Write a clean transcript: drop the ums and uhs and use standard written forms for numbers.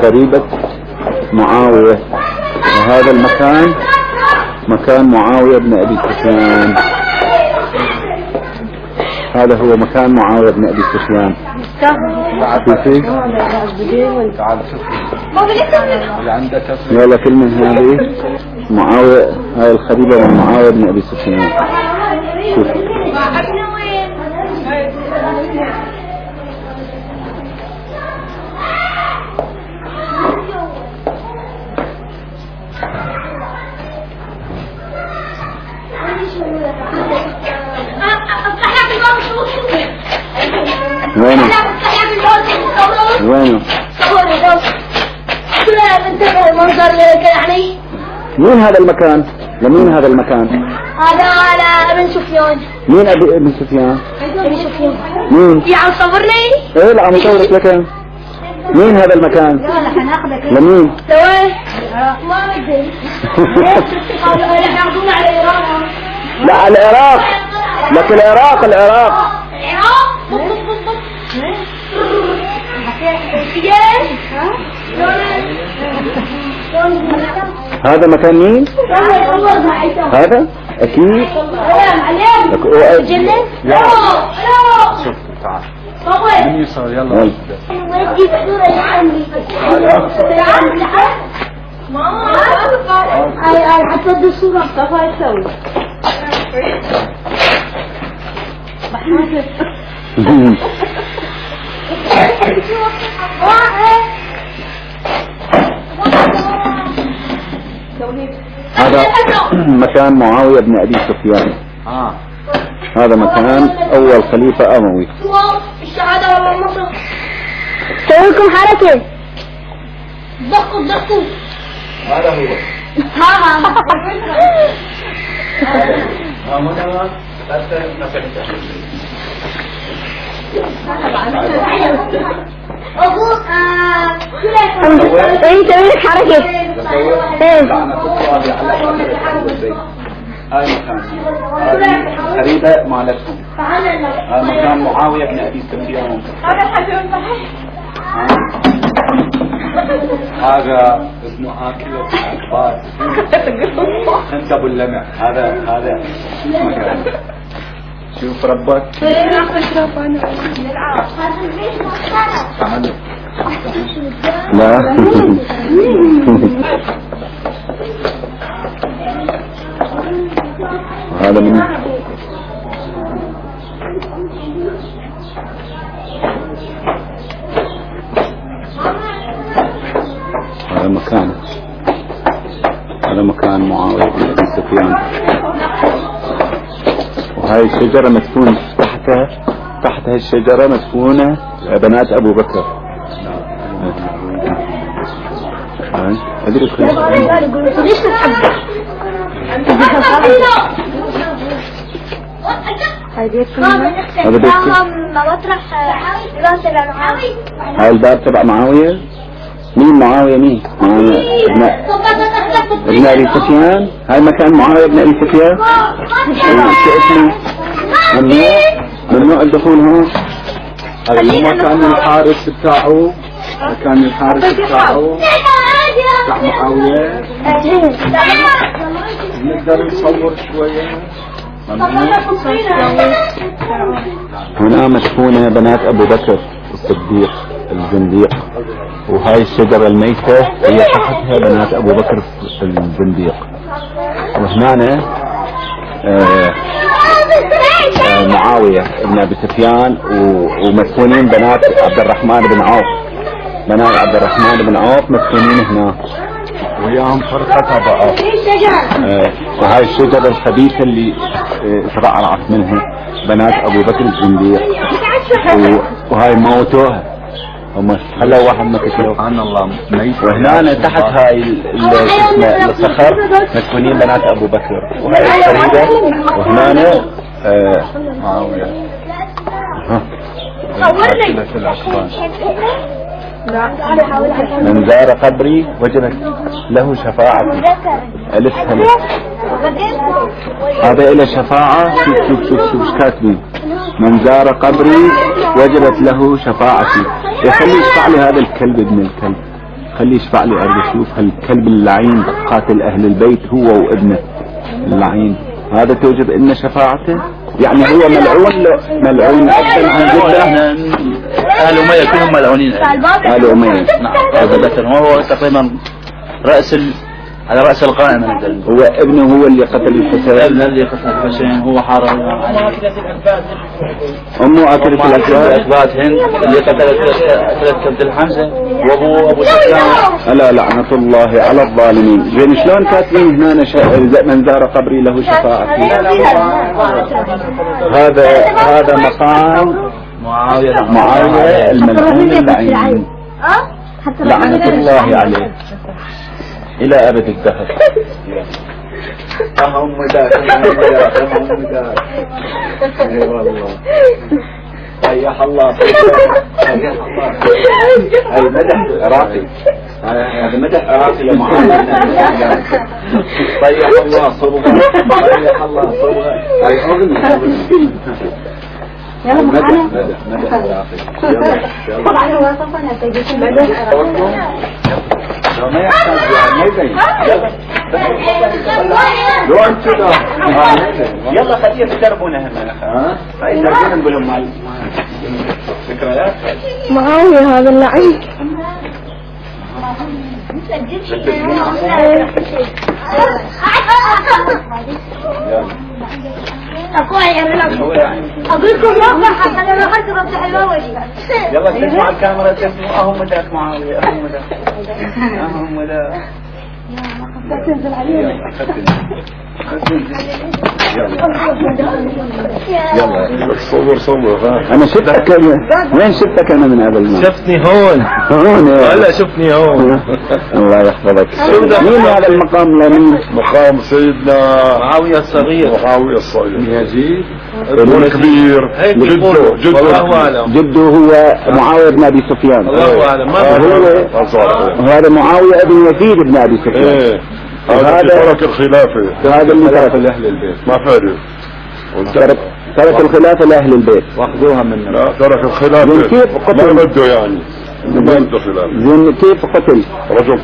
قريبة معاوية، وهذا المكان مكان معاوية بن أبي سفيان. هذا هو مكان معاوية بن أبي سفيان. يلا كلمة هذه معاوية، هاي الخريبة من معاوية بن أبي سفيان. شوف وينه؟ وينه؟ مين هذا المكان؟ لمين هذا المكان؟ هذا على ابن سفيان. مين ابن سفيان؟ ابن سفيان. مين؟ يا عم صورني؟ ايه لا عم صورك لك. مين هذا المكان؟ لمين؟ ما بدي. ياخذون على العراق. لا على العراق، لك العراق. العراق هذا مكان مين؟ هذا اكيد. شوف تعال من يسار. يلا حتى الصورة كيف تسوي؟ هذا مكان معاوية بن أبي سفيان. هذا مكان أول خليفة أموي. الشهادة والمصر. سويكم حركة. دقوا. هذا هو. ايه سوي حركة. هاي مكان قريبة مالتهم. هذا مكان معاوية بن أبي سفيان. هذا ابن آكل الأكبار. انت ابو اللمع. هذا مكان. شوف ربك. لا هذا من هذا مكان معاوية بن أبي سفيان. وهاي الشجرة مدفون تحتها الشجرة مدفونة بنات أبو بكر. أدري كيف. هذا بيت هاي الباب تبع معاوية. مين معاوية؟ مين ابن أبي سفيان. هاي مكان معاوية ابن أبي سفيان. شو اسمه؟ ممنوع الدخول هون. هذا مكان الحارس بتاعه. مكان الحارس بتاعه بتاع معاوية. نقدر نصور شوية. هنا مدفونة بنات أبو بكر الصديق الزنديق. وهاي الشجرة الميتة هي تحتها بنات أبو بكر الزنديق. وهنا معاوية ابن أبي سفيان ومدفونين بنات عبد الرحمن بن عوف. بنات عبد الرحمن بن عوف مدفونين هنا وياهم فرقة بقى. وهاي الشجرة الخبيثة اللي ترعرعت منها بنات أبو بكر الزنديق. وهاي موتوها هم خلوا واحد ما كسروا. سبحان الله. وهنا تحت هاي الصخر مدفونين بنات أبو بكر. وهاي الفريدة. وهنا معاوية. من زار قبري وجدت له شفاعة. ألف هلف. هذا إلى شفاعة. شوف ايش كاتبين. من زار قبري وجبت له شفاعتي. يخلي يشفع لي هذا الكلب ابن الكلب، خلي يشفع لي ارجع اشوف هالكلب اللعين قاتل اهل البيت هو وابنه اللعين، هذا توجب لنا شفاعته؟ يعني هو ملعون اكثر عن جده. اهل اميه كلهم ملعونين. اهل اميه نعم عادة، وهو تقريبا على رأس القائمة. هو ابنه هو اللي قتل الحسين. ابنه اللي قتل الحسين هو حارب. امه اكلت الأكباد هند اللي قتلت كبد الحمزة، وابوه ابو سفيان. الا لعنة الله على الظالمين. زين شلون كاتبين هنا من زار قبري له شفاعتي؟ هذا مقام معاوية الملعون اللعين لعنة الله عليه إلى أبد الدهر. أهم ذاك أهم ذاك. أي والله. ريح الله. هاي مدح عراقي. هذا مدح عراقي لمعاوية. ريح الله صبغة. ريح الله صبغة. هاي أغنية. يلا معانا. مدح عراقي. يلا. طبعا هو صفنا تجيب مدح ما يحتاج ما يبين. لو انت يلا خليه تدربونه هنا. هاي دربونا نقول لهم مال ذكريات. معاوية هذا اللعين. أقولكم واضح أنا ما أخذت بفتح الواجي. يلا تسمع الكاميرا تسمع أهم ذاك معاوية أهم ذاك. يلا صور انا شفتك. وين شفتك انا من قبل ما شفتني هون هلا شفتني هون. الله يحفظك. مين هذا المقام لمين؟ مقام سيدنا معاوية الصغير. معاوية الصغير يزيد ابن كبير. جده هو معاوية بن ابي سفيان. الله اعلم. هذا معاوية ابن يزيد بن ابي سفيان. هذا ترك الخلافة. هذا اللي ترك لأهل البيت. ما فارق. ترك الخلافة لأهل البيت. واخذوها منه. لا ترك الخلافة. كيف قتل؟ ما بده يعني. ما بده خلافة. كيف قتل؟ رجل